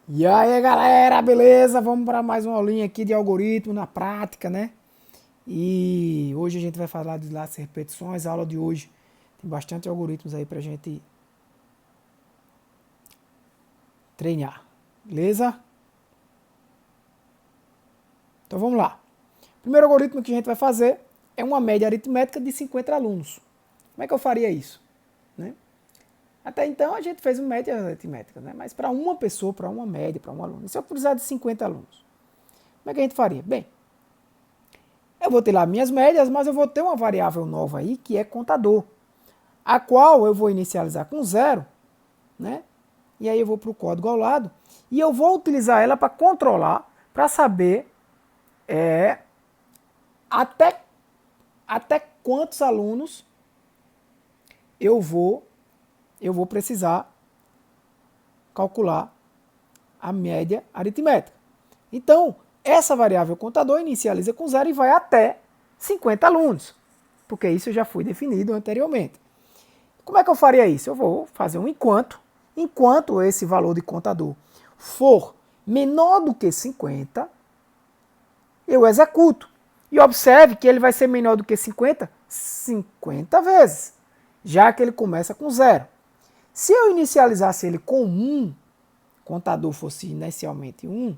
E aí, galera, beleza? Vamos para mais uma aulinha aqui de algoritmo na prática, né? E hoje a gente vai falar de laços e repetições. A aula de hoje tem bastante algoritmos aí pra gente treinar, beleza? Então vamos lá. O primeiro algoritmo que a gente vai fazer é uma média aritmética de 50 alunos. Como é que eu faria isso? Né? Até então a gente fez uma média aritmética, né? Mas para uma pessoa, para uma média, para um aluno. E se eu precisar de 50 alunos? Como é que a gente faria? Bem, eu vou ter lá minhas médias, mas eu vou ter uma variável nova aí, que é contador, a qual eu vou inicializar com zero, né? E aí eu vou para o código ao lado, e eu vou utilizar ela para controlar, para saber é, até, até quantos alunos eu vou, eu vou precisar calcular a média aritmética. Então, essa variável contador inicializa com zero e vai até 50 alunos, porque isso já foi definido anteriormente. Como é que eu faria isso? Eu vou fazer um enquanto esse valor de contador for menor do que 50, eu executo. E observe que ele vai ser menor do que 50 50 vezes, já que ele começa com zero. Se eu inicializasse ele com 1, contador fosse inicialmente 1,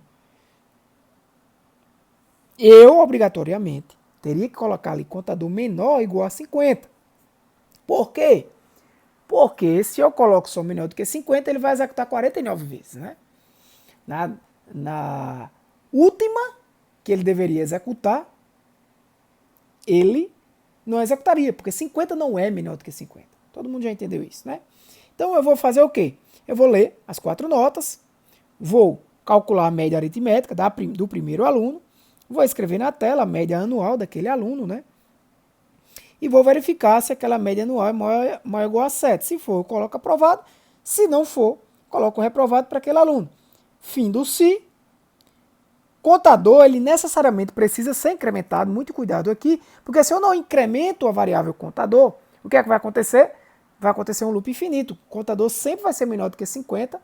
eu obrigatoriamente teria que colocar ali contador menor ou igual a 50. Por quê? Porque se eu coloco só menor do que 50, ele vai executar 49 vezes, né? Na última que ele deveria executar, ele não executaria, porque 50 não é menor do que 50. Todo mundo já entendeu isso, né? Então eu vou fazer o quê? Eu vou ler as 4 notas, vou calcular a média aritmética do primeiro aluno, vou escrever na tela a média anual daquele aluno, né? E vou verificar se aquela média anual é maior ou igual a 7. Se for, eu coloco aprovado. Se não for, coloco reprovado para aquele aluno. Fim do se. Contador, ele necessariamente precisa ser incrementado, muito cuidado aqui, porque se eu não incremento a variável contador, o que é que vai acontecer? Vai acontecer um loop infinito. O contador sempre vai ser menor do que 50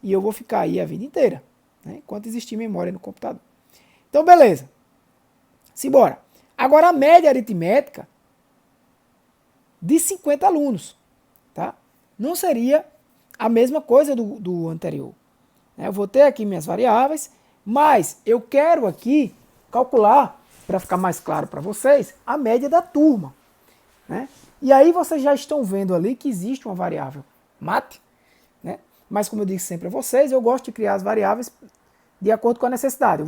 e eu vou ficar aí a vida inteira, né, enquanto existir memória no computador. Então, beleza. Simbora. Agora, a média aritmética de 50 alunos. Tá? Não seria a mesma coisa do anterior. Eu vou ter aqui minhas variáveis, mas eu quero aqui calcular, para ficar mais claro para vocês, a média da turma. Né? E aí vocês já estão vendo ali que existe uma variável mat, né? Mas como eu disse sempre a vocês, eu gosto de criar as variáveis de acordo com a necessidade.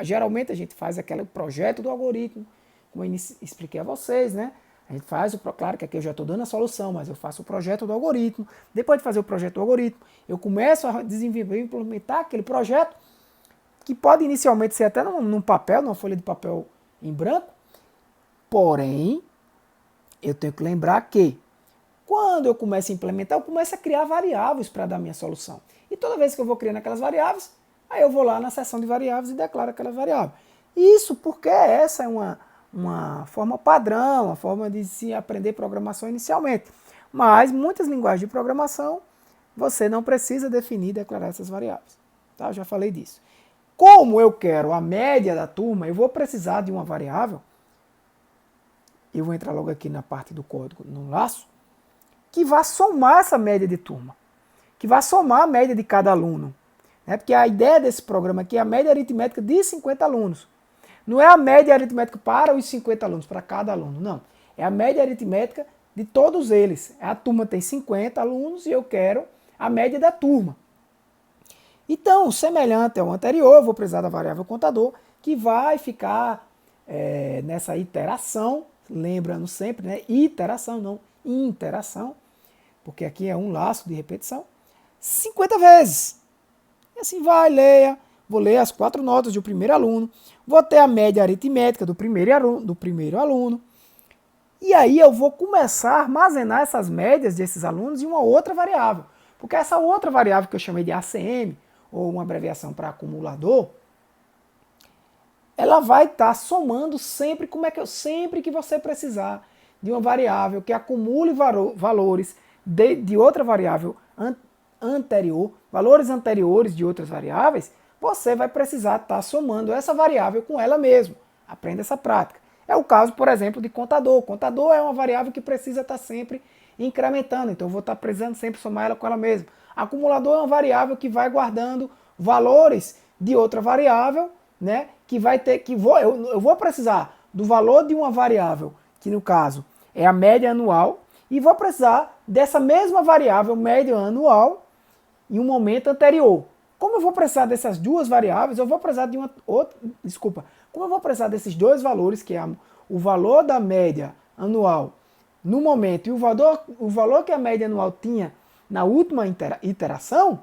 Geralmente a gente faz aquele projeto do algoritmo, como eu expliquei a vocês, né? A gente faz claro que aqui eu já estou dando a solução, mas eu faço o projeto do algoritmo. Depois de fazer o projeto do algoritmo, eu começo a desenvolver e implementar aquele projeto, que pode inicialmente ser até num papel, numa folha de papel em branco. Porém, eu tenho que lembrar que quando eu começo a implementar, eu começo a criar variáveis para dar minha solução. E toda vez que eu vou criando aquelas variáveis, aí eu vou lá na seção de variáveis e declaro aquela variável. Isso porque essa é uma forma padrão, uma forma de se aprender programação inicialmente. Mas muitas linguagens de programação você não precisa definir e declarar essas variáveis. Tá? Eu já falei disso. Como eu quero a média da turma, eu vou precisar de uma variável. Eu vou entrar logo aqui na parte do código, no laço, que vai somar essa média de turma, que vai somar a média de cada aluno. Né? Porque a ideia desse programa aqui é a média aritmética de 50 alunos. Não é a média aritmética para os 50 alunos, para cada aluno, não. É a média aritmética de todos eles. A turma tem 50 alunos e eu quero a média da turma. Então, semelhante ao anterior, eu vou precisar da variável contador, que vai ficar nessa iteração, lembrando sempre, né? Iteração, não interação, porque aqui é um laço de repetição, 50 vezes. E assim vai, leia. Vou ler as 4 notas do primeiro aluno, vou ter a média aritmética do primeiro aluno, e aí eu vou começar a armazenar essas médias desses alunos em uma outra variável. Porque essa outra variável que eu chamei de ACM, ou uma abreviação para acumulador, ela vai estar somando sempre, sempre que você precisar de uma variável que acumule valores de outra variável anterior, valores anteriores de outras variáveis, você vai precisar estar somando essa variável com ela mesma. Aprenda essa prática. É o caso, por exemplo, de contador. Contador é uma variável que precisa estar sempre incrementando, então eu vou estar precisando sempre somar ela com ela mesma. Acumulador é uma variável que vai guardando valores de outra variável, né? Que vai ter eu vou precisar do valor de uma variável, que no caso é a média anual, e vou precisar dessa mesma variável média anual em um momento anterior. Como eu vou precisar dessas duas variáveis, eu vou precisar de uma outra, desculpa, como eu vou precisar desses dois valores, que é o valor da média anual no momento e o valor que a média anual tinha na última iteração,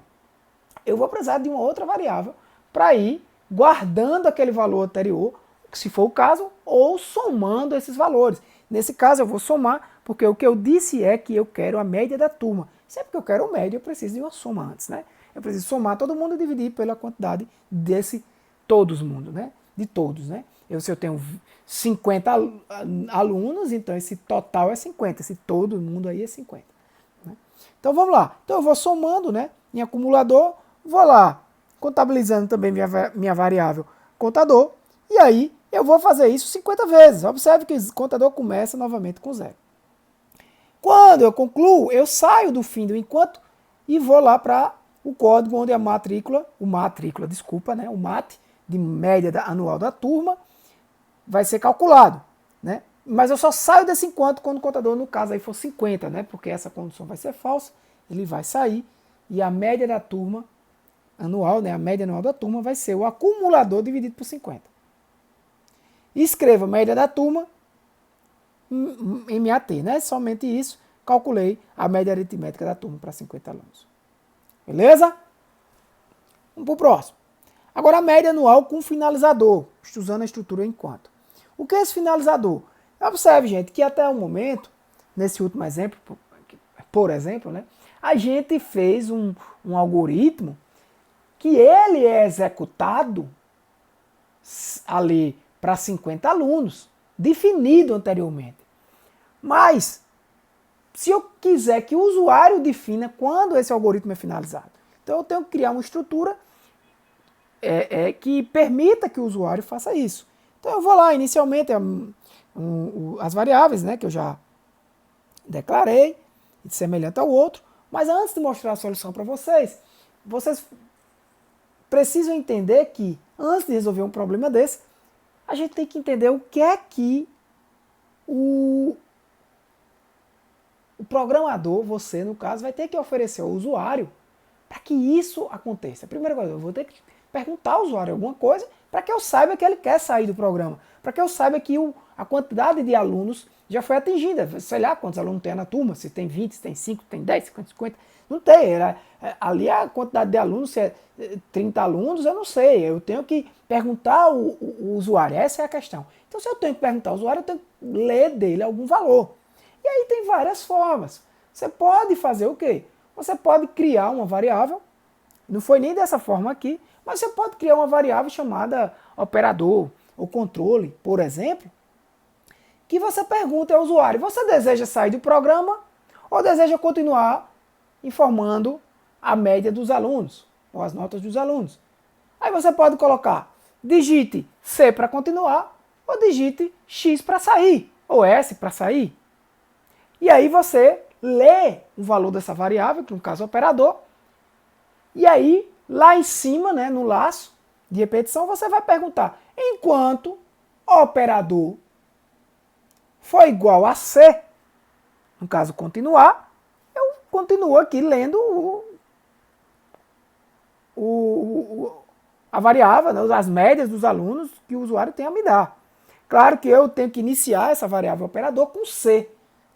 eu vou precisar de uma outra variável para ir guardando aquele valor anterior, se for o caso, ou somando esses valores. Nesse caso eu vou somar, porque o que eu disse é que eu quero a média da turma. Sempre que eu quero média, eu preciso de uma soma antes, né? Eu preciso somar todo mundo e dividir pela quantidade desse todos mundo, né? De todos, né? Se eu tenho 50 alunos, então esse total é 50, esse todo mundo aí é 50. Né? Então vamos lá. Então eu vou somando, né? Em acumulador, vou lá contabilizando também minha variável contador, e aí eu vou fazer isso 50 vezes. Observe que o contador começa novamente com zero. Quando eu concluo, eu saio do fim do enquanto e vou lá para o código onde a matrícula, né? O MAT, de média anual da turma, vai ser calculado, né? Mas eu só saio desse enquanto quando o contador, no caso, aí for 50, né? Porque essa condição vai ser falsa, ele vai sair e a média da turma anual, né? A média anual da turma vai ser o acumulador dividido por 50. Escreva a média da turma, MAT, né? Somente isso, calculei a média aritmética da turma para 50 alunos. Beleza? Vamos para o próximo. Agora a média anual com finalizador, usando a estrutura enquanto. O que é esse finalizador? Observe, gente, que até o momento, nesse último exemplo, por exemplo, né, a gente fez um algoritmo que ele é executado ali para 50 alunos, definido anteriormente. Mas, se eu quiser que o usuário defina quando esse algoritmo é finalizado, então eu tenho que criar uma estrutura que permita que o usuário faça isso. Então eu vou lá, inicialmente, as variáveis, né, que eu já declarei, semelhante ao outro, mas antes de mostrar a solução para vocês precisam entender que, antes de resolver um problema desse, a gente tem que entender o que é que o programador, você no caso, vai ter que oferecer ao usuário para que isso aconteça. A primeira coisa, eu vou ter que perguntar ao usuário alguma coisa para que eu saiba que ele quer sair do programa, para que eu saiba que a quantidade de alunos já foi atingida. Sei lá quantos alunos tem na turma, se tem 20, se tem 5, se tem 10, 50. Não tem. Ali a quantidade de alunos, se é 30 alunos, eu não sei. Eu tenho que perguntar ao usuário. Essa é a questão. Então, se eu tenho que perguntar ao usuário, eu tenho que ler dele algum valor. E aí tem várias formas. Você pode fazer o quê? Você pode criar uma variável, não foi nem dessa forma aqui, mas você pode criar uma variável chamada operador ou controle, por exemplo, que você pergunta ao usuário, você deseja sair do programa ou deseja continuar informando a média dos alunos, ou as notas dos alunos? Aí você pode colocar, digite C para continuar, ou digite X para sair, ou S para sair. E aí você lê o valor dessa variável, que no caso é o operador, e aí lá em cima, né, no laço de repetição, você vai perguntar, enquanto o operador for igual a C, no caso continuar, eu continuo aqui lendo a variável, né, as médias dos alunos que o usuário tem a me dar. Claro que eu tenho que iniciar essa variável operador com C,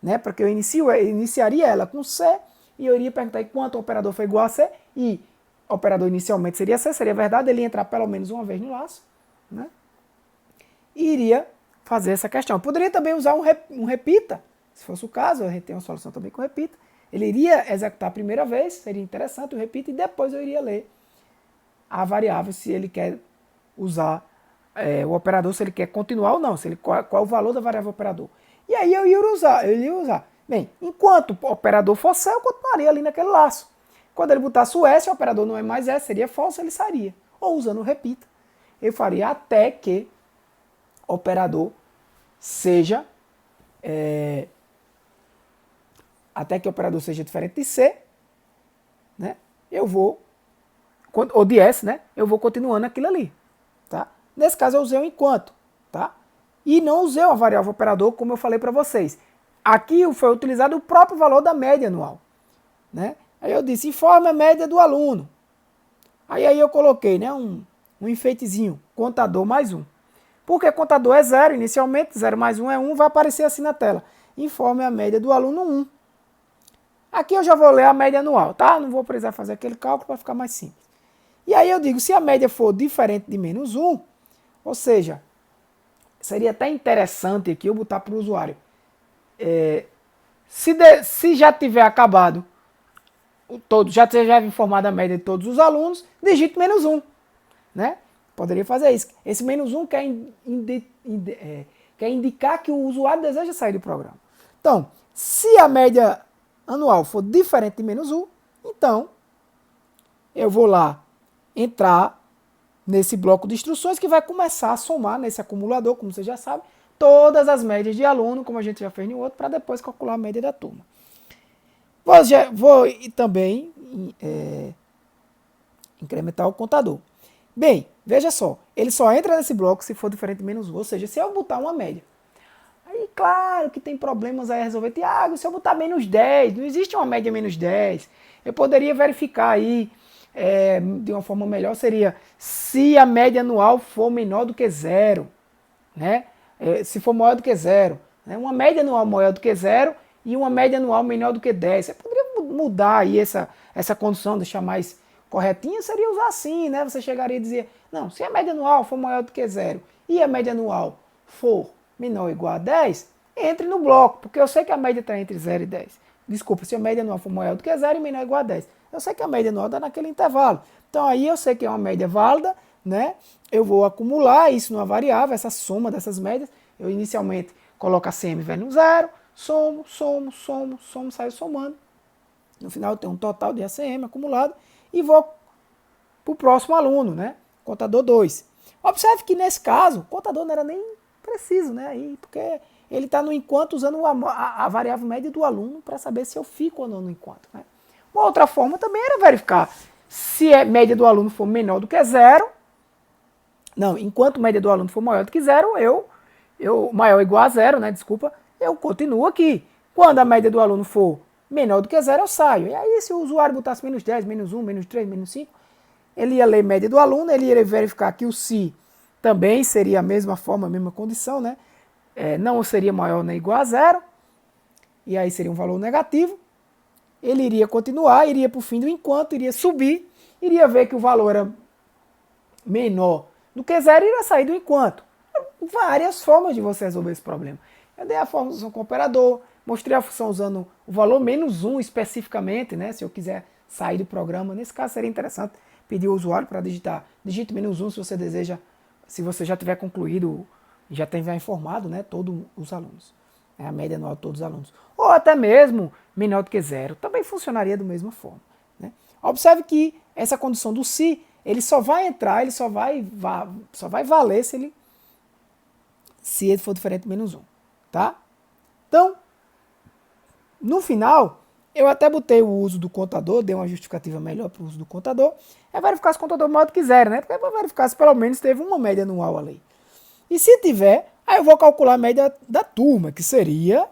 né, porque eu iniciaria ela com C e eu iria perguntar enquanto o operador for igual a C e o operador inicialmente seria C, seria verdade, ele ia entrar pelo menos uma vez no laço, né, e iria fazer essa questão. Eu poderia também usar um repita, se fosse o caso, a gente tem uma solução também com repita. Ele iria executar a primeira vez, seria interessante o repita, e depois eu iria ler a variável se ele quer usar o operador, se ele quer continuar ou não, qual é o valor da variável operador. E aí eu iria usar. Bem, enquanto o operador for C, eu continuaria ali naquele laço. Quando ele botasse o S, o operador não é mais S, seria falso, ele sairia. Ou usando o repita, eu faria até que o operador seja diferente de C, né? Eu vou, ou de S, né? Eu vou continuando aquilo ali, tá? Nesse caso eu usei o enquanto, tá? E não usei a variável operador, como eu falei para vocês. Aqui foi utilizado o próprio valor da média anual, né? Aí eu disse, informe a média do aluno. Aí eu coloquei, né, um enfeitezinho, contador mais 1. Porque contador é 0 inicialmente, 0 mais 1 é 1, vai aparecer assim na tela. Informe a média do aluno 1. Aqui eu já vou ler a média anual, tá? Não vou precisar fazer aquele cálculo para ficar mais simples. E aí eu digo, se a média for diferente de menos 1, ou seja, seria até interessante aqui eu botar para o usuário, se já tiver acabado, já tiver informado a média de todos os alunos, digite menos 1, né? Poderia fazer isso. Esse menos 1 quer indicar que o usuário deseja sair do programa. Então, se a média anual for diferente de menos 1, então eu vou lá entrar nesse bloco de instruções que vai começar a somar nesse acumulador, como você já sabe, todas as médias de aluno, como a gente já fez no outro, para depois calcular a média da turma. Vou também incrementar o contador. Bem, veja só, ele só entra nesse bloco se for diferente de menos 1, ou seja, se eu botar uma média. Aí, claro que tem problemas aí a resolver. Tiago, se eu botar menos 10, não existe uma média menos 10. Eu poderia verificar aí, de uma forma melhor, seria se a média anual for menor do que 0, né? Se for maior do que 0. Né? Uma média anual maior do que 0 e uma média anual menor do que 10. Você poderia mudar aí essa condição, deixar mais corretinha, seria usar assim, né? Você chegaria a dizer, não, se a média anual for maior do que 0 e a média anual for menor ou igual a 10, entre no bloco, porque eu sei que a média está entre 0 e 10. Desculpa, se a média anual for maior do que 0 e menor ou igual a 10. Eu sei que a média anual está naquele intervalo. Então aí eu sei que é uma média válida, né? Eu vou acumular isso numa variável, essa soma dessas médias. Eu inicialmente coloco a CM velho no 0, somo, saio somando. No final eu tenho um total de ACM acumulado e vou para o próximo aluno, né? Contador 2. Observe que nesse caso, o contador não era nem preciso, né? Aí, porque ele está no enquanto usando a variável média do aluno para saber se eu fico ou não no enquanto. Né? Uma outra forma também era verificar se a média do aluno for menor do que 0. Não, enquanto a média do aluno for maior do que 0, maior ou igual a 0, né? Desculpa, eu continuo aqui. Quando a média do aluno for menor do que 0, eu saio. E aí, se o usuário botasse menos 10, menos 1, menos 3, menos 5, ele ia ler média do aluno, ele ia verificar que o se também seria a mesma forma, a mesma condição, né? Não seria maior nem igual a 0, e aí seria um valor negativo. Ele iria continuar, iria para o fim do enquanto, iria subir, iria ver que o valor era menor do que 0 e iria sair do enquanto. Várias formas de você resolver esse problema. Eu dei a função com o operador, mostrei a função usando o valor menos 1 especificamente, né? Se eu quiser sair do programa, nesse caso seria interessante pedir ao usuário para digite menos 1 se você deseja, se você já tiver concluído, já tiver informado, né, todos os alunos, a média anual de todos os alunos. Ou até mesmo menor do que 0, também funcionaria da mesma forma. Né? Observe que essa condição do se, ele só vai entrar, ele só vai valer se ele for diferente de menos 1. Tá? Então, no final, eu até botei o uso do contador, dei uma justificativa melhor para o uso do contador, é verificar se o contador é maior do que 0, né? Porque é para verificar se pelo menos teve uma média anual ali. E se tiver, aí eu vou calcular a média da turma, que seria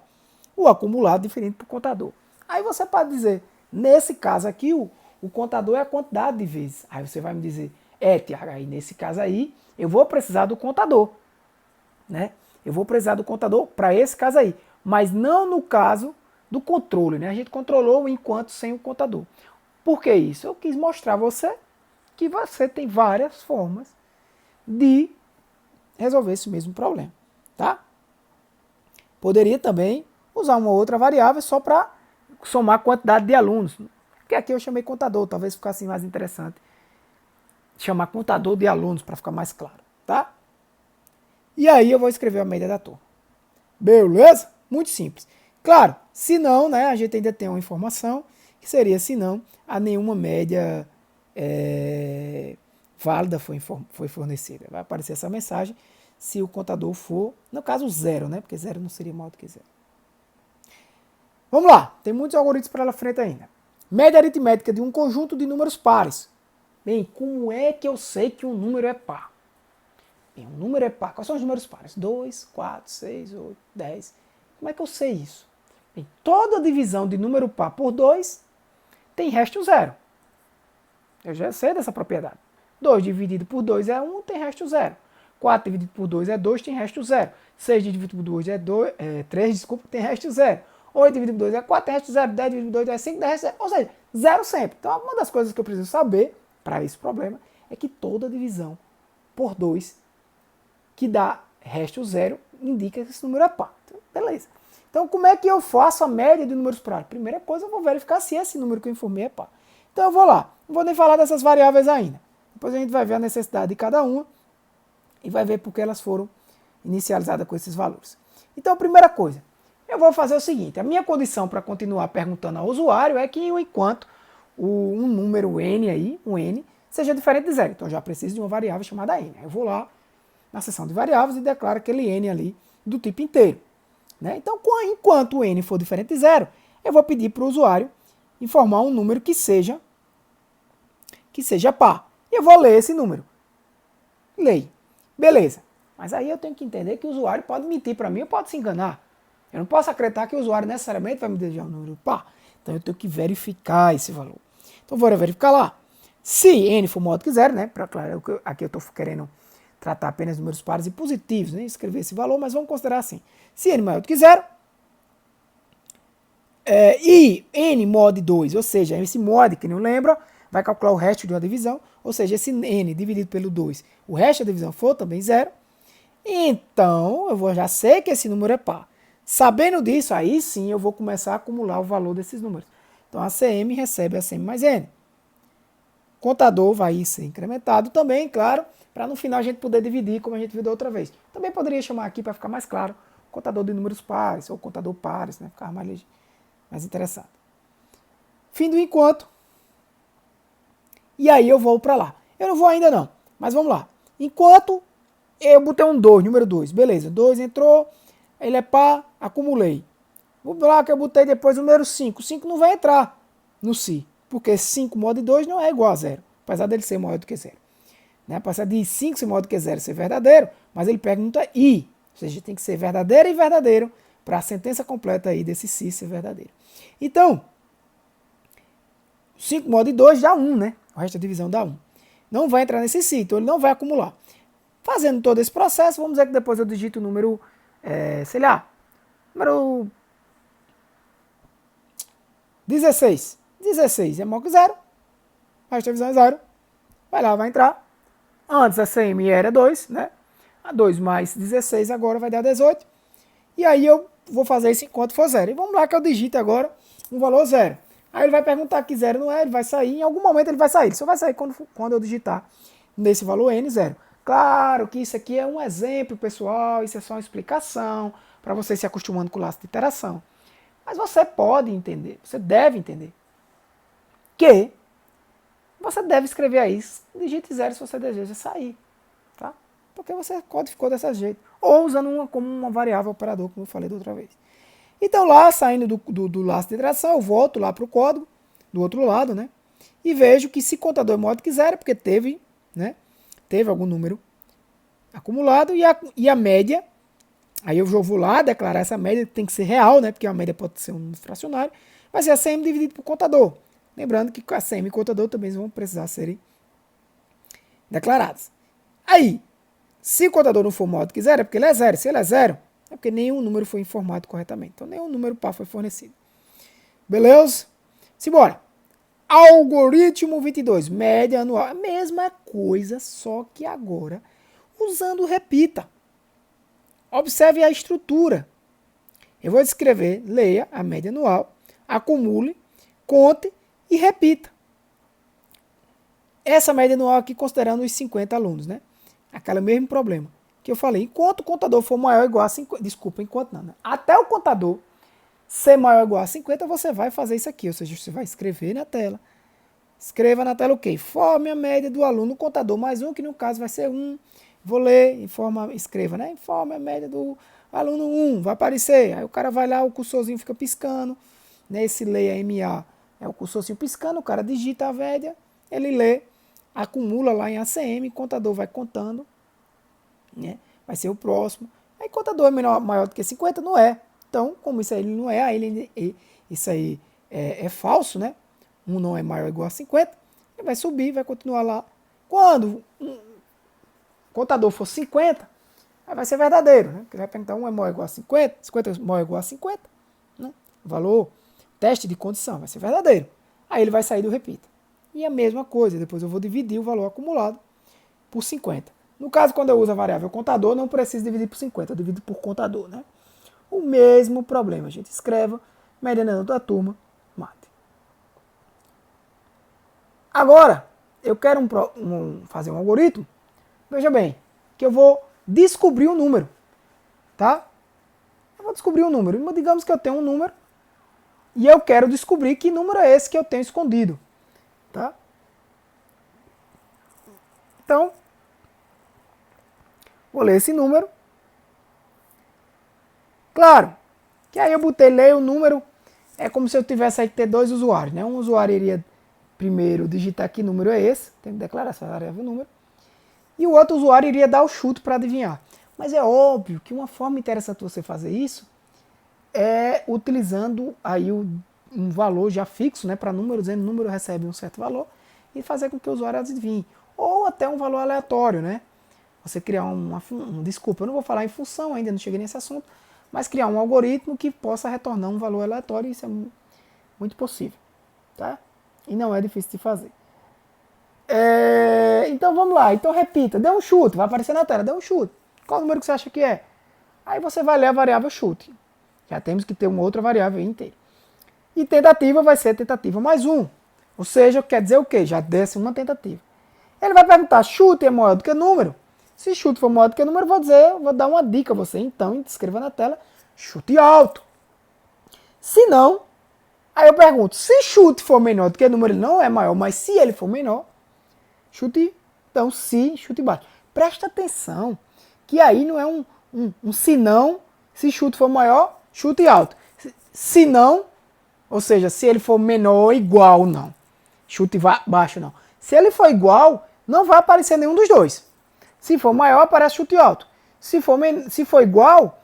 o acumulado diferente para o contador. Aí você pode dizer, nesse caso aqui, o contador é a quantidade de vezes. Aí você vai me dizer, Tiago, aí nesse caso aí, eu vou precisar do contador. Né? Eu vou precisar do contador para esse caso aí, mas não no caso do controle. Né? A gente controlou o enquanto sem o contador. Por que isso? Eu quis mostrar a você que você tem várias formas de resolver esse mesmo problema. Tá? Poderia também usar uma outra variável só para somar a quantidade de alunos. Porque aqui eu chamei contador, talvez ficasse mais interessante chamar contador de alunos para ficar mais claro. Tá? E aí eu vou escrever a média da turma. Beleza? Muito simples. Claro, se não, né, a gente ainda tem uma informação que seria, se não, a nenhuma média válida foi fornecida. Vai aparecer essa mensagem se o contador for, no caso, zero, né? Porque zero não seria maior do que zero. Vamos lá, tem muitos algoritmos para frente ainda. Média aritmética de um conjunto de números pares. Bem, como é que eu sei que um número é par? Bem, um número é par. Quais são os números pares? 2, 4, 6, 8, 10. Como é que eu sei isso? Bem, toda divisão de número par por 2 tem resto zero. Eu já sei dessa propriedade. 2 dividido por 2 é 1, tem resto zero. 4 dividido por 2 é 2, tem resto zero. 6 dividido por 2 é 3, desculpa, tem resto zero. 8 dividido por 2 é 4, tem resto zero. 10 dividido por 2 é 5, tem resto zero. Ou seja, zero sempre. Então, uma das coisas que eu preciso saber para esse problema é que toda divisão por 2 que dá resto zero indica que esse número é par. Então, beleza. Então, como é que eu faço a média de números pares? Primeira coisa, eu vou verificar se esse número que eu informei é par. Então, eu vou lá. Não vou nem falar dessas variáveis ainda. Depois a gente vai ver a necessidade de cada uma e vai ver por que elas foram inicializadas com esses valores. Então, primeira coisa, eu vou fazer o seguinte. A minha condição para continuar perguntando ao usuário é que, enquanto um número n aí, um n, seja diferente de zero. Então, eu já preciso de uma variável chamada n. Eu vou lá na seção de variáveis e declaro aquele n ali do tipo inteiro. Né? Então, enquanto o n for diferente de zero, eu vou pedir para o usuário informar um número que seja par. E eu vou ler esse número. Leio. Beleza. Mas aí eu tenho que entender que o usuário pode mentir para mim ou pode se enganar. Eu não posso acreditar que o usuário necessariamente vai me desejar um número par. Então eu tenho que verificar esse valor. Então vou verificar lá. Se n for maior do que zero, né? Claro, aqui eu estou querendo tratar apenas números pares e positivos, né? Escrever esse valor, mas vamos considerar assim. Se n maior do que zero, e n mod 2, ou seja, esse mod que não lembra, vai calcular o resto de uma divisão, ou seja, esse n dividido pelo 2, o resto da divisão for também zero, então eu já sei que esse número é par. Sabendo disso, aí sim eu vou começar a acumular o valor desses números. Então a CM recebe a CM mais N. O contador vai ser incrementado também, claro, para no final a gente poder dividir como a gente viu da outra vez. Também poderia chamar aqui para ficar mais claro, contador de números pares, ou contador pares, né? Ficar mais interessante. Fim do enquanto. E aí eu vou para lá. Eu não vou ainda não, mas vamos lá. Enquanto eu botei um 2, número 2, beleza. 2 entrou, ele é par, acumulei. Vou lá que eu botei depois o número 5. 5 não vai entrar no si, porque 5 mod 2 não é igual a zero, apesar dele ser maior do que zero. Né? Apesar de 5 ser maior do que zero ser verdadeiro, mas ele pergunta i, ou seja, tem que ser verdadeiro e verdadeiro para a sentença completa aí desse si ser verdadeiro. Então, 5 mod 2 dá 1, né? O resto da divisão dá 1. Não vai entrar nesse si, então ele não vai acumular. Fazendo todo esse processo, vamos dizer que depois eu digito o número, sei lá, número 16. 16 é maior que zero, o resto da divisão é zero. Vai lá, vai entrar. Antes a CM era 2, né? A 2 mais 16 agora vai dar 18. E aí eu vou fazer isso enquanto for zero. E vamos lá que eu digito agora um valor zero. Aí ele vai perguntar que zero não é, ele vai sair, em algum momento ele vai sair. Ele só vai sair quando eu digitar nesse valor n, zero. Claro que isso aqui é um exemplo, pessoal, isso é só uma explicação para você se acostumando com o laço de iteração. Mas você pode entender, você deve entender que você deve escrever aí, digite zero se você deseja sair, tá? Porque você codificou desse jeito. Ou usando como uma variável operador, como eu falei da outra vez. Então lá, saindo do laço de iteração, eu volto lá para o código, do outro lado, né? E vejo que se contador é maior do que zero, é porque teve, né? Teve algum número acumulado e a média, aí eu vou lá declarar essa média, que tem que ser real, né? Porque a média pode ser um número fracionário, vai ser a CM dividido por contador. Lembrando que a CM e contador também vão precisar serem declarados. Aí, se o contador não for maior do que zero, é porque ele é zero. Se ele é zero, é porque nenhum número foi informado corretamente. Então, nenhum número par foi fornecido. Beleza? Simbora. Algoritmo 22, média anual. A mesma coisa, só que agora usando o repita. Observe a estrutura. Eu vou descrever, leia a média anual, acumule, conte e repita. Essa média anual aqui considerando os 50 alunos, né? Aquele mesmo problema que eu falei. Enquanto o contador for maior ou igual a 50, desculpa, enquanto não, né? Até o contador C maior ou igual a 50, você vai fazer isso aqui, ou seja, você vai escrever na tela. Escreva na tela o quê? Informe a média do aluno contador mais um, que no caso vai ser 1. Vou ler, escreva, né? Informe a média do aluno 1, vai aparecer. Aí o cara vai lá, o cursorzinho fica piscando. Nesse leia MA é o cursorzinho piscando, o cara digita a média, ele lê, acumula lá em ACM, contador vai contando, né? Vai ser o próximo. Aí contador é maior do que 50? Não é. Então, como isso aí não é, isso aí é falso, né? 1 não é maior ou igual a 50, ele vai subir, vai continuar lá. Quando o contador for 50, aí vai ser verdadeiro, né? Porque vai perguntar 1 é maior ou igual a 50, 50 é maior ou igual a 50, né? Valor, teste de condição, vai ser verdadeiro. Aí ele vai sair do repita. E a mesma coisa, depois eu vou dividir o valor acumulado por 50. No caso, quando eu uso a variável contador, não preciso dividir por 50, eu divido por contador, né? O mesmo problema, a gente escreva, média da turma, mate. Agora, eu quero fazer um algoritmo, veja bem, que eu vou descobrir um número, tá? Eu vou descobrir um número. Digamos que eu tenho um número e eu quero descobrir que número é esse que eu tenho escondido, tá? Então, vou ler esse número. Claro, que aí eu botei ler o número, é como se eu tivesse aí que ter dois usuários, né? Um usuário iria primeiro digitar que número é esse, tem que declarar essa variável número, e o outro usuário iria dar o chute para adivinhar. Mas é óbvio que uma forma interessante de você fazer isso é utilizando aí um valor já fixo, né, para número, dizendo que o número recebe um certo valor e fazer com que o usuário adivinhe. Ou até um valor aleatório, né? Você criar desculpa, eu não vou falar em função ainda, não cheguei nesse assunto, mas criar um algoritmo que possa retornar um valor aleatório, isso é muito possível, tá? E não é difícil de fazer. Então vamos lá, então repita, dê um chute, vai aparecer na tela, dê um chute. Qual número que você acha que é? Aí você vai ler a variável chute. Já temos que ter uma outra variável inteira. E tentativa vai ser tentativa mais 1. Ou seja, quer dizer o quê? Já desce uma tentativa. Ele vai perguntar, chute é maior do que número? Se chute for maior do que número, vou dar uma dica a você. Então, escreva na tela, chute alto. Se não, aí eu pergunto, se chute for menor do que número, ele não é maior, mas se ele for menor, chute, então se, chute baixo. Presta atenção, que aí não é um se não, se chute for maior, chute alto. Se não, ou seja, se ele for menor ou igual, não. Chute baixo, não. Se ele for igual, não vai aparecer nenhum dos dois. Se for maior, aparece chute alto. Se for igual,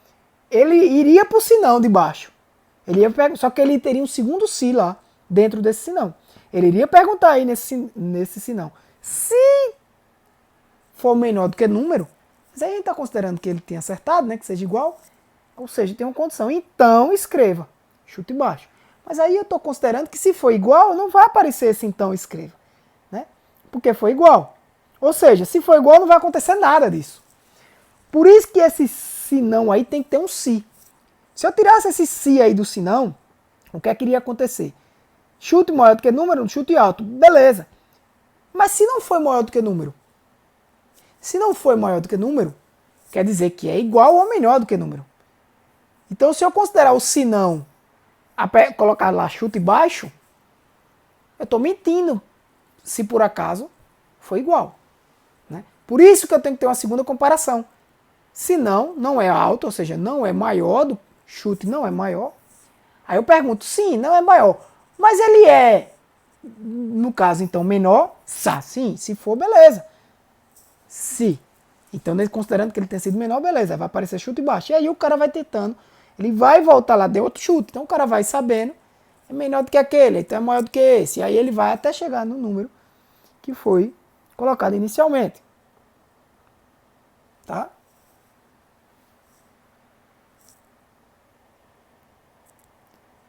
ele iria para o sinão de baixo. Só que ele teria um segundo si lá, dentro desse sinão. Ele iria perguntar aí nesse sinão. Se for menor do que número, mas aí a gente está considerando que ele tenha acertado, né, que seja igual, ou seja, tem uma condição. Então, escreva, chute baixo. Mas aí eu estou considerando que se for igual, não vai aparecer esse então escreva, né? Porque foi igual. Ou seja, se for igual, não vai acontecer nada disso. Por isso que esse sinão aí tem que ter um si. Se eu tirasse esse si aí do sinão, o que é que iria acontecer? Chute maior do que número, chute alto. Beleza. Mas se não for maior do que número? Se não for maior do que número, quer dizer que é igual ou menor do que número. Então, se eu considerar o sinão, colocar lá chute baixo, eu estou mentindo se por acaso for igual. Né? Por isso que eu tenho que ter uma segunda comparação. Se não é alto, ou seja, não é maior, chute não é maior. Aí eu pergunto, sim, não é maior. Mas ele é, no caso, então, menor? Sim, se for, beleza. Se. Então, considerando que ele tem sido menor, beleza, vai aparecer chute baixo. E aí o cara vai tentando, ele vai voltar lá, deu outro chute. Então o cara vai sabendo, é menor do que aquele, então é maior do que esse. E aí ele vai até chegar no número que foi colocado inicialmente. Tá?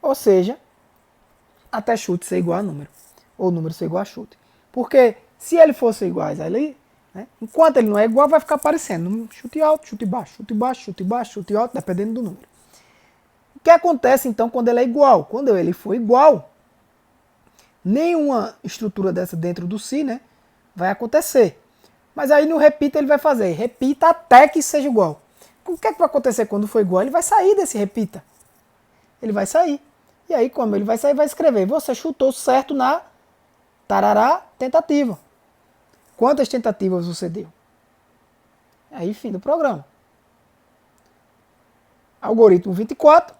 Ou seja, até chute ser igual a número. Ou número ser igual a chute. Porque se ele fosse iguais ali, né, enquanto ele não é igual, vai ficar aparecendo chute alto, chute baixo, chute baixo, chute baixo, chute alto, dependendo do número. O que acontece então quando ele é igual? Quando ele for igual, nenhuma estrutura dessa dentro do si, né, vai acontecer. Mas aí no repita ele vai fazer, repita até que seja igual. O que é que vai acontecer quando for igual? Ele vai sair desse repita. ele vai sair. E aí, como ele vai sair, vai escrever, você chutou certo na tarará tentativa. Quantas tentativas você deu? Aí, fim do programa. Algoritmo 24,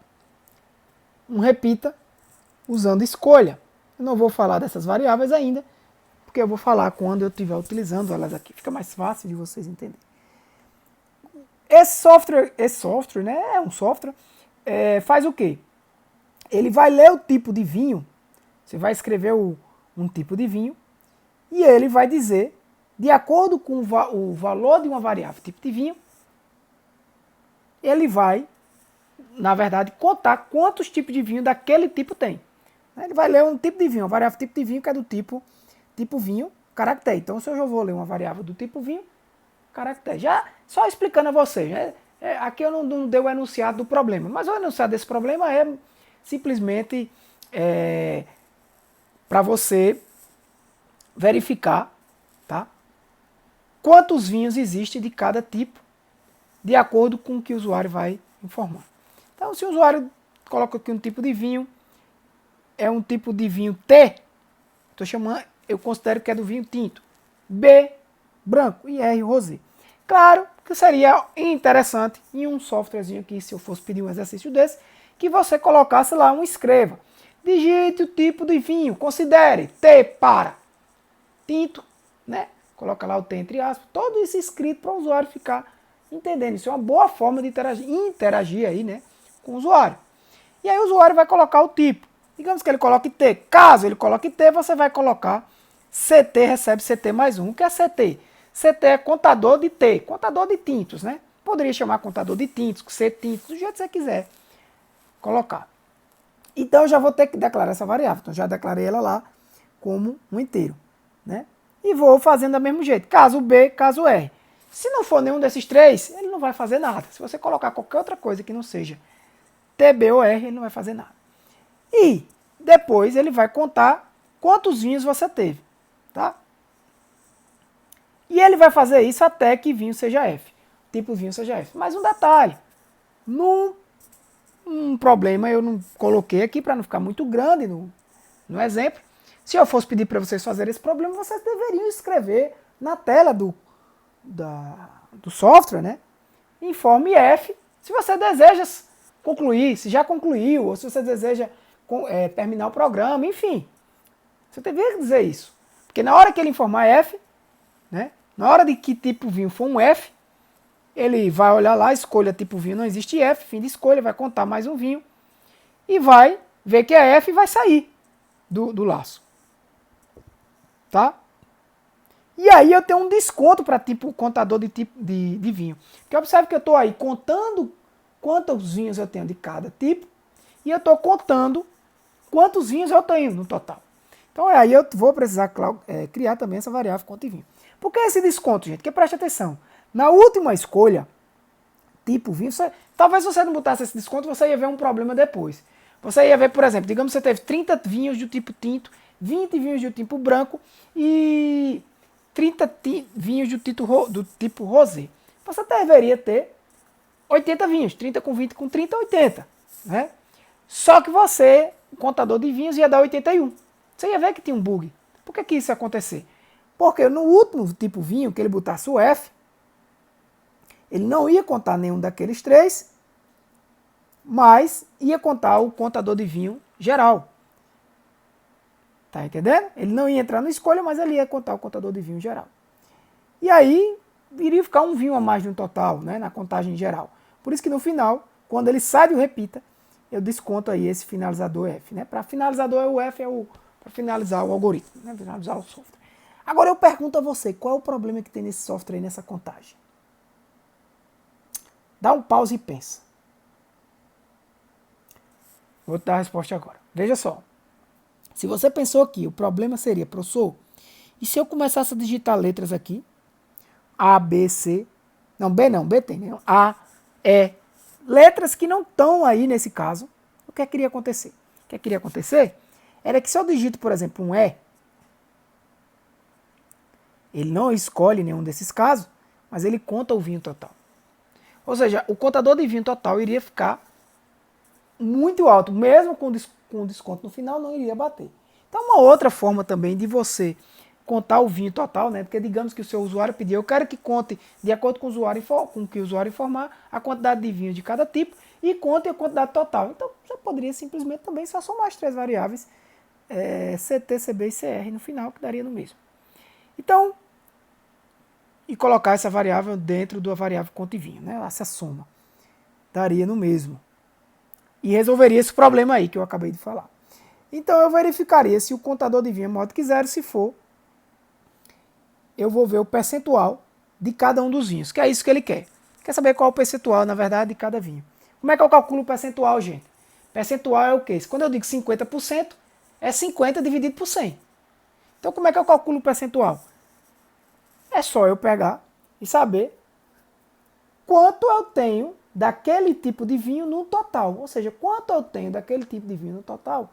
repita usando escolha. Eu não vou falar dessas variáveis ainda, porque eu vou falar quando eu estiver utilizando elas aqui. Fica mais fácil de vocês entenderem. Esse software, né, é um software, faz o quê? Ele vai ler o tipo de vinho, você vai escrever um tipo de vinho, e ele vai dizer, de acordo com o valor de uma variável tipo de vinho, ele vai, na verdade, contar quantos tipos de vinho daquele tipo tem. Ele vai ler um tipo de vinho, uma variável tipo de vinho que é do tipo vinho, caractere. Então, se eu já vou ler uma variável do tipo vinho, caractere. Já só explicando a vocês, né? Aqui eu não dei o enunciado do problema, mas o enunciado desse problema é simplesmente para você verificar, tá? Quantos vinhos existem de cada tipo, de acordo com o que o usuário vai informar. Então, se o usuário coloca aqui um tipo de vinho, é um tipo de vinho T, eu considero que é do vinho tinto. B, branco, e R, rosé. Claro que seria interessante em um softwarezinho aqui, se eu fosse pedir um exercício desse, que você colocasse lá escreva. Digite o tipo de vinho, considere T para tinto, né? Coloca lá o T entre aspas, todo isso escrito para o usuário ficar entendendo. Isso é uma boa forma de interagir aí, né, com o usuário. E aí o usuário vai colocar o tipo. Digamos que ele coloque T. Caso ele coloque T, você vai colocar CT recebe CT mais 1. O que é CT? CT é contador de T, contador de tintos, né? Poderia chamar contador de tintos, C tintos, do jeito que você quiser colocar. Então eu já vou ter que declarar essa variável. Então já declarei ela lá como um inteiro, né? E vou fazendo do mesmo jeito. Caso B, caso R. Se não for nenhum desses três, ele não vai fazer nada. Se você colocar qualquer outra coisa que não seja TB ou R, ele não vai fazer nada. E depois ele vai contar quantos vinhos você teve, tá? E ele vai fazer isso até que vinho seja F, tipo vinho seja F. Mas um detalhe, um problema eu não coloquei aqui para não ficar muito grande no exemplo. Se eu fosse pedir para vocês fazerem esse problema, vocês deveriam escrever na tela do software, né? Informe F, se você deseja concluir, se já concluiu, ou se você deseja terminar o programa, enfim. Você deveria dizer isso. Porque na hora que ele informar F, né? Na hora de que tipo vinho for um F, ele vai olhar lá, escolha tipo vinho, não existe F, fim de escolha, vai contar mais um vinho e vai ver que é F e vai sair do laço. Tá? E aí eu tenho um desconto para tipo contador de tipo de vinho. Porque observe que eu estou aí contando quantos vinhos eu tenho de cada tipo e eu estou contando quantos vinhos eu tenho no total. Então aí eu vou precisar criar também essa variável conta e vinho. Por que esse desconto, gente? Porque preste atenção. Na última escolha, tipo vinho, talvez você não botasse esse desconto, você ia ver um problema depois. Você ia ver, por exemplo, digamos que você teve 30 vinhos do tipo tinto, 20 vinhos do tipo branco e 30 vinhos do tipo rosé. Você deveria ter 80 vinhos, 30 com 20 com 30, 80. Né? Só que você, o contador de vinhos, ia dar 81. Você ia ver que tinha um bug. Por que isso ia acontecer? Porque no último tipo vinho, que ele botasse o F, ele não ia contar nenhum daqueles três, mas ia contar o contador de vinho geral. Tá entendendo? Ele não ia entrar na escolha, mas ele ia contar o contador de vinho geral. E aí, iria ficar um vinho a mais no total, né, na contagem geral. Por isso que no final, quando ele sai do repita, eu desconto aí esse finalizador F. Né? Para finalizador, o F é para finalizar o algoritmo, né? Finalizar o software. Agora eu pergunto a você, qual é o problema que tem nesse software aí, nessa contagem? Dá um pause e pensa. Vou te dar a resposta agora. Veja só. Se você pensou que o problema seria, professor, e se eu começasse a digitar letras aqui, A, B, C, não, B não, B tem, né? A, E, letras que não estão aí nesse caso, o que queria acontecer? O que queria acontecer era que se eu digito, por exemplo, um E, ele não escolhe nenhum desses casos, mas ele conta o vinho total. Ou seja, o contador de vinho total iria ficar muito alto, mesmo com desconto no final, não iria bater. Então, uma outra forma também de você contar o vinho total, né? Porque digamos que o seu usuário pediu, eu quero que conte, de acordo com o que o usuário informar, a quantidade de vinho de cada tipo e conte a quantidade total. Então, você poderia simplesmente também só somar as três variáveis, CT, CB e CR no final, que daria no mesmo. Então, e colocar essa variável dentro da variável conta e vinho, né? Essa soma. Daria no mesmo. E resolveria esse problema aí que eu acabei de falar. Então eu verificaria se o contador de vinho é maior do que zero. Se for, eu vou ver o percentual de cada um dos vinhos, que é isso que ele quer. Quer saber qual é o percentual, na verdade, de cada vinho. Como é que eu calculo o percentual, gente? Percentual é o quê? Quando eu digo 50%, é 50 dividido por 100. Então como é que eu calculo o percentual? É só eu pegar e saber quanto eu tenho daquele tipo de vinho no total. Ou seja, quanto eu tenho daquele tipo de vinho no total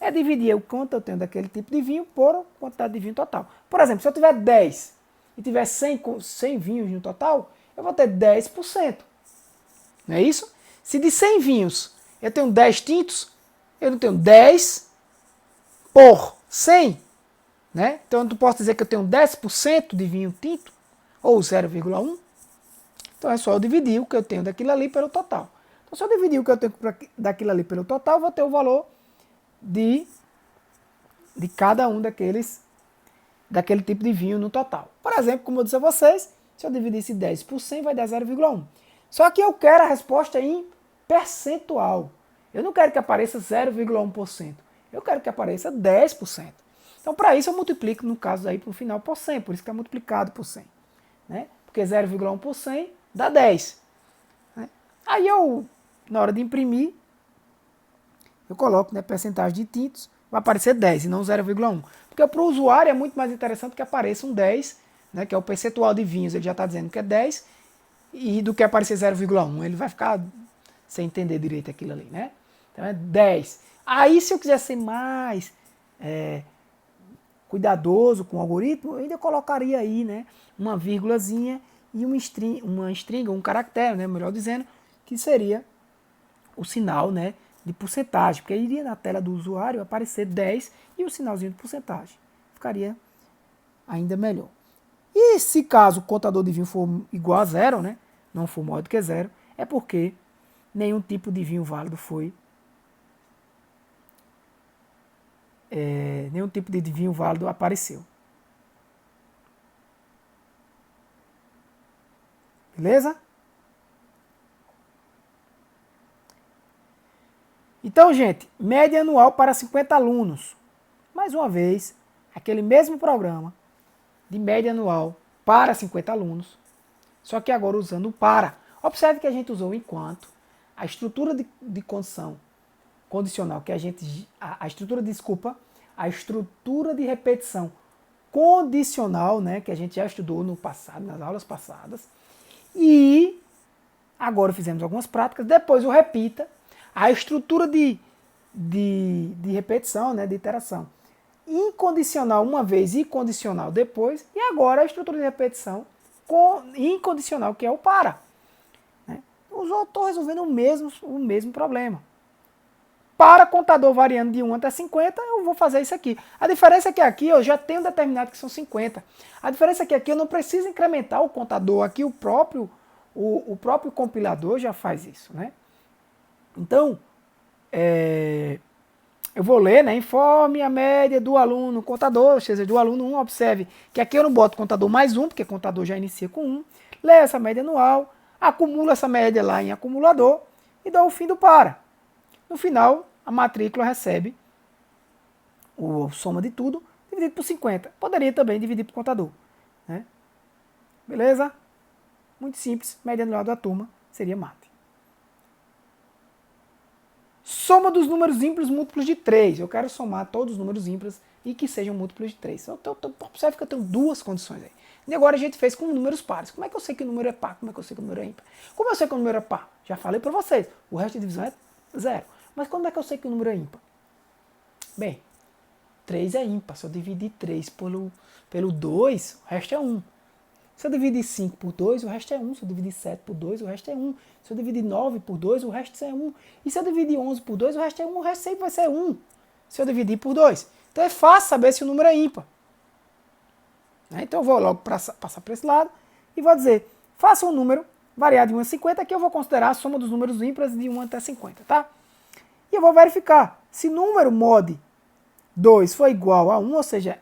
é dividir o quanto eu tenho daquele tipo de vinho por a quantidade de vinho total. Por exemplo, se eu tiver 10 e tiver 100 vinhos no total, eu vou ter 10%. Não é isso? Se de 100 vinhos eu tenho 10 tintos, eu não tenho 10 por 100. Né? Então eu posso dizer que eu tenho 10% de vinho tinto, ou 0,1. Então é só eu dividir o que eu tenho daquilo ali pelo total. Então se eu dividir o que eu tenho daquilo ali pelo total, eu vou ter o valor de cada um daquele tipo de vinho no total. Por exemplo, como eu disse a vocês, se eu dividisse 10 por 100, vai dar 0,1. Só que eu quero a resposta em percentual. Eu não quero que apareça 0,1%. Eu quero que apareça 10%. Então, para isso, eu multiplico, no caso aí, para o final, por 100. Por isso que é multiplicado por 100. Né? Porque 0,1 por 100 dá 10. Né? Aí eu, na hora de imprimir, eu coloco, né, percentagem de tintos, vai aparecer 10 e não 0,1. Porque para o usuário é muito mais interessante que apareça um 10, né, que é o percentual de vinhos, ele já está dizendo que é 10, e do que aparecer 0,1. Ele vai ficar sem entender direito aquilo ali. Né? Então é 10. Aí se eu quiser ser mais cuidadoso com o algoritmo, eu ainda colocaria aí, né, uma vírgulazinha e uma string, um caractere, né, melhor dizendo, que seria o sinal, né, de porcentagem, porque iria na tela do usuário aparecer 10 e o sinalzinho de porcentagem. Ficaria ainda melhor. E se caso o contador de vinho for igual a zero, né, não for maior do que zero, é porque nenhum tipo de vinho válido foi nenhum tipo de vinho válido apareceu. Beleza? Então, gente, média anual para 50 alunos. Mais uma vez, aquele mesmo programa de média anual para 50 alunos, só que agora usando o para. Observe que a gente usou o enquanto, a estrutura de condição condicional que a gente, a estrutura de repetição condicional, né, que a gente já estudou no passado, nas aulas passadas, e agora fizemos algumas práticas, depois o repita, a estrutura de repetição, né, de iteração, incondicional uma vez e condicional depois, e agora a estrutura de repetição incondicional, que é o para. Né? Eu estou resolvendo o mesmo problema. Para contador variando de 1 até 50, eu vou fazer isso aqui. A diferença é que aqui eu já tenho determinado que são 50. A diferença é que aqui eu não preciso incrementar o contador. Aqui o próprio compilador já faz isso. Né? Então, eu vou ler, né? Informe a média do aluno, contador, ou seja, do aluno 1. Observe que aqui eu não boto contador mais 1, porque contador já inicia com 1. Lê essa média anual, acumulo essa média lá em acumulador e dou o fim do para. No final, a matrícula recebe a soma de tudo dividido por 50. Poderia também dividir por contador. Né? Beleza? Muito simples. Média anual da turma seria mate. Soma dos números ímpares múltiplos de 3. Eu quero somar todos os números ímpares e que sejam múltiplos de 3. Então, observe que eu tenho duas condições aí. E agora a gente fez com números pares. Como é que eu sei que o número é par? Como é que eu sei que o número é ímpar? Como eu sei que o número é par? Já falei para vocês. O resto de divisão é 0. Mas como é que eu sei que o número é ímpar? Bem, 3 é ímpar. Se eu dividir 3 pelo 2, o resto é 1. Se eu dividir 5 por 2, o resto é 1. Se eu dividir 7 por 2, o resto é 1. Se eu dividir 9 por 2, o resto é 1. E se eu dividir 11 por 2, o resto é 1. O resto sempre vai ser 1. Se eu dividir por 2. Então é fácil saber se o número é ímpar. Então eu vou logo passar para esse lado e vou dizer, faça um número variado de 1 a 50, que eu vou considerar a soma dos números ímpares de 1 até 50, tá? E eu vou verificar se número mod 2 for igual a 1, ou seja,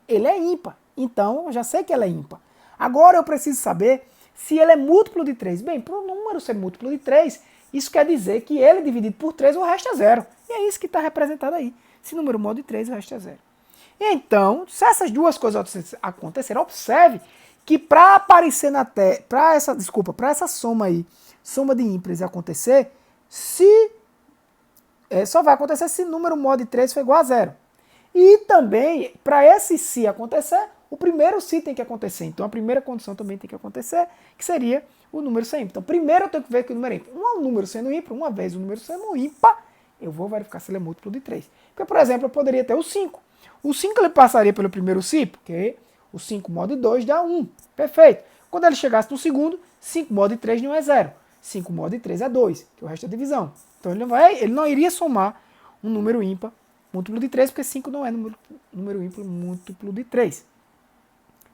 ele é ímpar. Então eu já sei que ele é ímpar. Agora eu preciso saber se ele é múltiplo de 3. Bem, para o número ser múltiplo de 3, isso quer dizer que ele dividido por 3, o resto é 0. E é isso que está representado aí. Se número mod de 3, o resto é 0. Então, se essas duas coisas acontecerem, observe que para aparecer na tela, para essa soma aí, soma de ímpares acontecer, só vai acontecer se número mod de 3 for igual a 0. E também, para esse se acontecer, o primeiro se tem que acontecer. Então, a primeira condição também tem que acontecer, que seria o número ser ímpar. Então, primeiro eu tenho que ver que o número é ímpar. Um número sendo ímpar, uma vez o número sendo ímpar, eu vou verificar se ele é múltiplo de 3. Porque, por exemplo, eu poderia ter o 5. O 5 ele passaria pelo primeiro si, porque o 5 mod 2 dá 1. Perfeito. Quando ele chegasse no segundo, 5 mod 3 não é 0. 5 mod 3 é 2, que o resto é divisão. Então ele não iria somar um número ímpar múltiplo de 3, porque 5 não é número ímpar múltiplo de 3.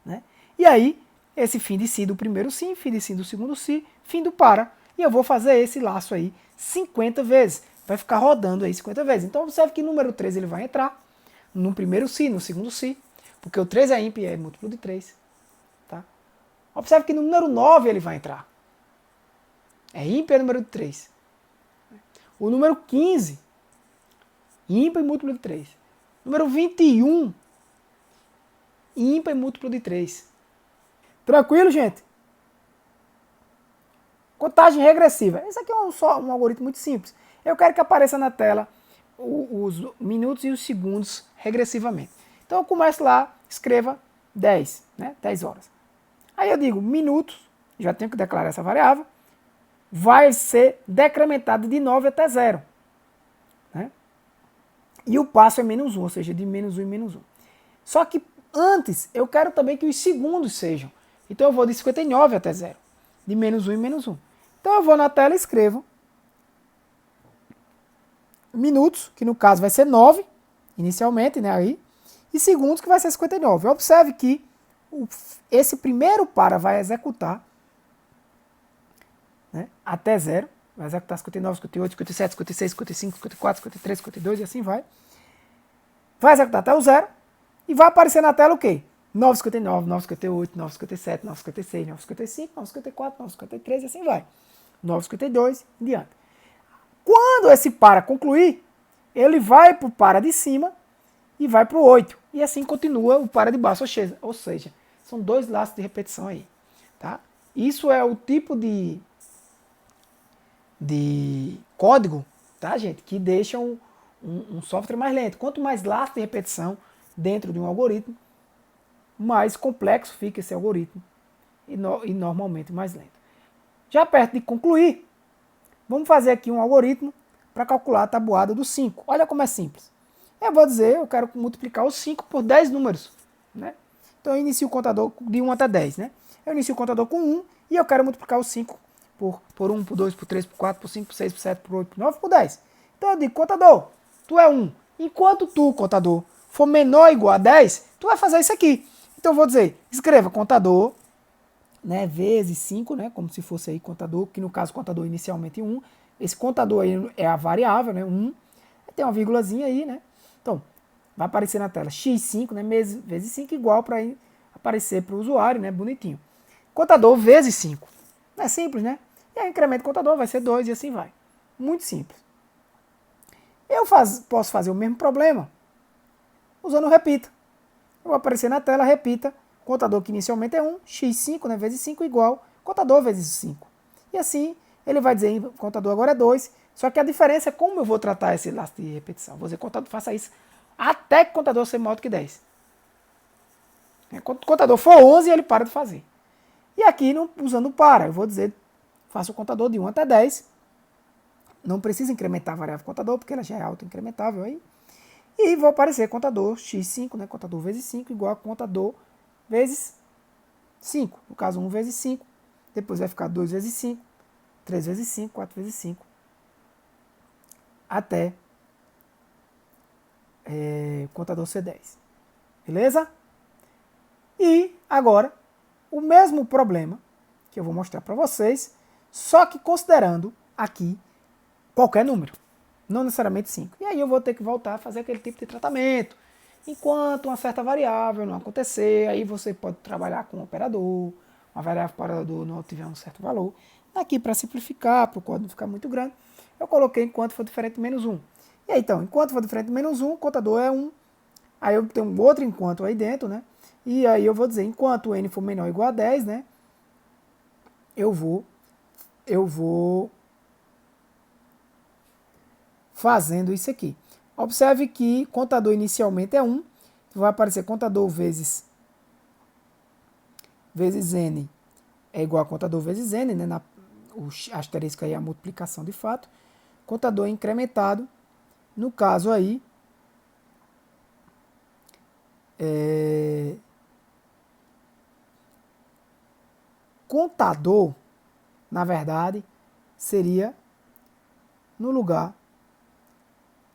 Né? E aí, esse fim de si do primeiro si, fim de si do segundo si, fim do para. E eu vou fazer esse laço aí 50 vezes. Vai ficar rodando aí 50 vezes. Então observe que o número 3 ele vai entrar no primeiro si, no segundo si, porque o 3 é ímpar e é múltiplo de 3. Tá? Observe que no número 9 ele vai entrar. É ímpar e é número de 3. O número 15, ímpar e múltiplo de 3. Número 21, ímpar e múltiplo de 3. Tranquilo, gente? Contagem regressiva. Esse aqui é um algoritmo muito simples. Eu quero que apareça na tela os minutos e os segundos regressivamente. Então eu começo lá, escreva 10, né? 10 horas. Aí eu digo minutos, já tenho que declarar essa variável, vai ser decrementado de 9 até 0. Né? E o passo é menos 1, ou seja, de menos 1 em menos 1. Só que antes, eu quero também que os segundos sejam. Então eu vou de 59 até 0. De menos 1 em menos 1. Então eu vou na tela e escrevo minutos, que no caso vai ser 9, inicialmente, né, aí, e segundos, que vai ser 59. Observe que esse primeiro para vai executar, né, até 0. Vai executar 59, 58, 57, 56, 55, 54, 53, 52 e assim vai. Vai executar até o 0 e vai aparecer na tela o quê? 959, 958, 957, 956, 955, 954, 953 e assim vai. 952 em diante. Quando esse para concluir, ele vai para o para de cima e vai para o 8. E assim continua o para de baixo, ou seja, são dois laços de repetição aí. Tá? Isso é o tipo de código, tá, gente, que deixa um software mais lento. Quanto mais laço de repetição dentro de um algoritmo, mais complexo fica esse algoritmo e normalmente mais lento. Já perto de concluir, vamos fazer aqui um algoritmo para calcular a tabuada do 5. Olha como é simples. Eu vou dizer, eu quero multiplicar o 5 por 10 números. Né? Então eu inicio o contador de 1 até 10. Né? Eu inicio o contador com 1 e eu quero multiplicar o 5 por 1, por 2, por 3, por 4, por 5, por 6, por 7, por 8, por 9, por 10. Então eu digo, contador, tu é 1. Enquanto tu, contador, for menor ou igual a 10, tu vai fazer isso aqui. Então eu vou dizer, escreva contador, né, vezes 5, né, como se fosse aí contador, que no caso contador inicialmente 1. Esse contador aí é a variável, né, 1. Tem uma vírgulazinha aí, né. Então, vai aparecer na tela x5, né, vezes 5 igual para aparecer para o usuário, né, bonitinho. Contador vezes 5. É simples, né? E aí o incremento do contador vai ser 2 e assim vai. Muito simples. Eu posso fazer o mesmo problema usando o repita. Eu vou aparecer na tela, repita, contador que inicialmente é 1, x5, né, vezes 5 igual, contador vezes 5. E assim, ele vai dizer, contador agora é 2, só que a diferença é como eu vou tratar esse laço de repetição. Vou dizer, contador, faça isso até que o contador seja maior do que 10. Quando o contador for 11, ele para de fazer. E aqui, usando o para, eu vou dizer, faça o contador de 1 até 10. Não precisa incrementar a variável contador, porque ela já é auto-incrementável aí. E vou aparecer contador x5, né, contador vezes 5, igual a contador vezes 5. No caso, 1 vezes 5. Depois vai ficar 2 vezes 5, 3 vezes 5, 4 vezes 5. Até o contador ser 10. Beleza? E agora, o mesmo problema que eu vou mostrar para vocês, só que considerando aqui qualquer número, não necessariamente 5. E aí eu vou ter que voltar a fazer aquele tipo de tratamento. Enquanto uma certa variável não acontecer, aí você pode trabalhar com um operador, uma variável para o operador não tiver um certo valor. Aqui, para simplificar, para o código não ficar muito grande, eu coloquei enquanto for diferente de menos 1. E aí, então, enquanto for diferente de menos 1, o contador é 1. Aí eu tenho um outro enquanto aí dentro, né? E aí eu vou dizer, enquanto o n for menor ou igual a 10, né? Eu vou fazendo isso aqui. Observe que contador inicialmente é 1, vai aparecer contador vezes n é igual a contador vezes n, né? O asterisco aí é a multiplicação de fato. Contador incrementado, no caso aí, contador, na verdade, seria no lugar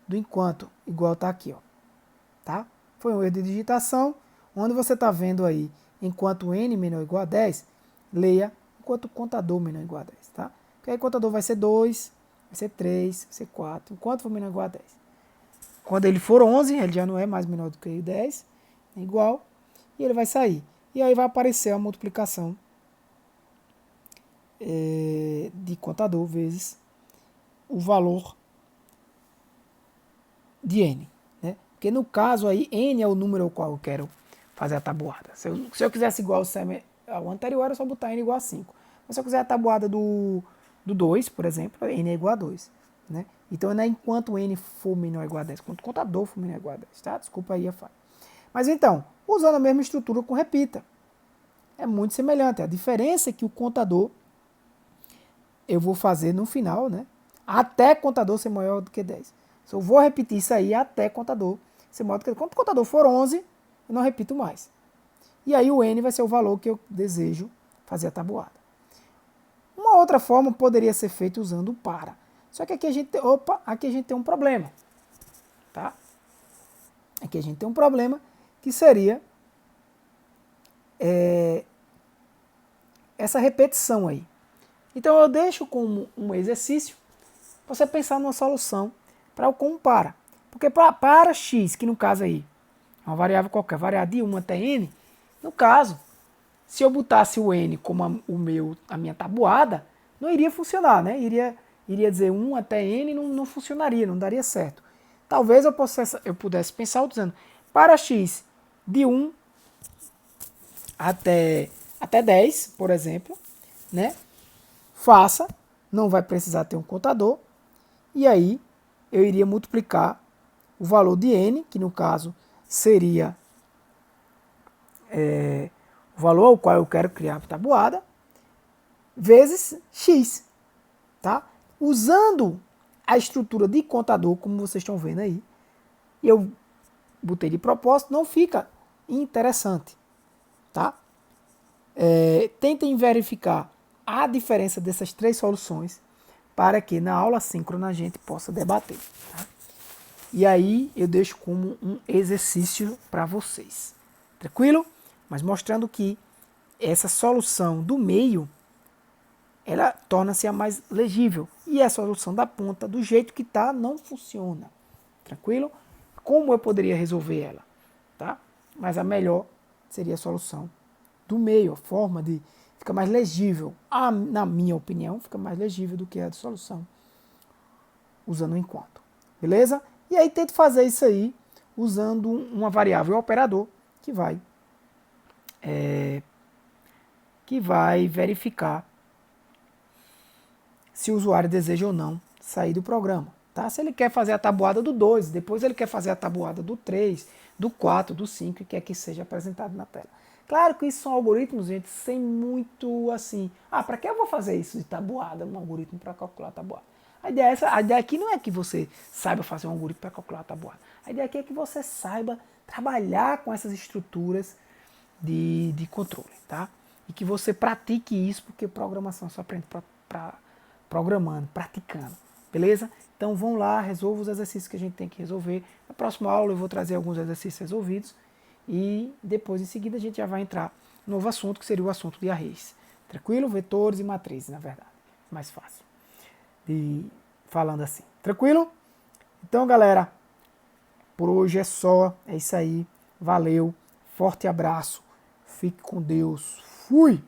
do enquanto, igual está aqui, ó, tá? Foi um erro de digitação, onde você está vendo aí, enquanto n menor ou igual a 10, leia enquanto contador menor ou igual a 10, tá? Porque aí o contador vai ser 2, vai ser 3, vai ser 4, enquanto for menor ou igual a 10. Quando ele for 11, ele já não é mais menor do que 10, é igual, e ele vai sair. E aí vai aparecer a multiplicação de contador vezes o valor de n, né? Porque no caso aí, n é o número ao qual eu quero fazer a tabuada. Se eu quisesse igual ao anterior, era só botar n igual a 5. Mas se eu quiser a tabuada do 2, por exemplo, n é igual a 2. Né? Então não é enquanto n for menor ou igual a 10, quanto o contador for menor ou igual a 10. Tá? Desculpa aí a falha. Mas então, usando a mesma estrutura com repita. É muito semelhante. A diferença é que o contador eu vou fazer no final, né? Até contador ser maior do que 10. Se eu vou repetir isso aí até contador ser maior do que 10. Quando o contador for 11, eu não repito mais. E aí o n vai ser o valor que eu desejo fazer a tabuada. Uma outra forma poderia ser feita usando o para. Só que aqui a gente, aqui a gente tem um problema. Tá? Aqui a gente tem um problema que seria essa repetição aí. Então eu deixo como um exercício você pensar numa solução para o como para. Porque para x, que no caso aí é uma variável qualquer, variar de 1 até n, no caso, se eu botasse o n como a minha tabuada, não iria funcionar, né? Iria dizer 1 até n, não funcionaria, não daria certo. Talvez eu pudesse pensar dizendo, para x de 1 até 10, por exemplo, né? Faça, não vai precisar ter um contador, e aí eu iria multiplicar o valor de n, que no caso seria o valor ao qual eu quero criar a tabuada, vezes x. Tá? Usando a estrutura de contador, como vocês estão vendo aí, eu botei de propósito, não fica interessante. Tá? Tentem verificar a diferença dessas três soluções para que na aula síncrona a gente possa debater. Tá? E aí eu deixo como um exercício para vocês. Tranquilo? Mas mostrando que essa solução do meio, ela torna-se a mais legível. E a solução da ponta, do jeito que está, não funciona. Tranquilo? Como eu poderia resolver ela? Tá? Mas a melhor seria a solução do meio, a forma de fica mais legível. Na minha opinião, fica mais legível do que a de solução usando o enquanto. Beleza? E aí tente fazer isso aí usando uma variável operador que vai verificar se o usuário deseja ou não sair do programa. Tá? Se ele quer fazer a tabuada do 2, depois ele quer fazer a tabuada do 3, do 4, do 5 e quer que seja apresentado na tela. Claro que isso são algoritmos, gente, sem muito assim. Para que eu vou fazer isso de tabuada, um algoritmo para calcular a tabuada? A ideia aqui não é que você saiba fazer um algoritmo para calcular a tabuada. A ideia aqui é que você saiba trabalhar com essas estruturas de controle, tá? e que você pratique isso, porque programação só aprende programando, praticando, beleza? Então vão lá, resolva os exercícios que a gente tem que resolver. Na próxima aula eu vou trazer alguns exercícios resolvidos e depois, em seguida, a gente já vai entrar no novo assunto, que seria o assunto de arrays. Tranquilo? Vetores e matrizes, na verdade. Mais fácil. E falando assim. Tranquilo? Então, galera, por hoje é só. É isso aí. Valeu. Forte abraço. Fique com Deus. Fui!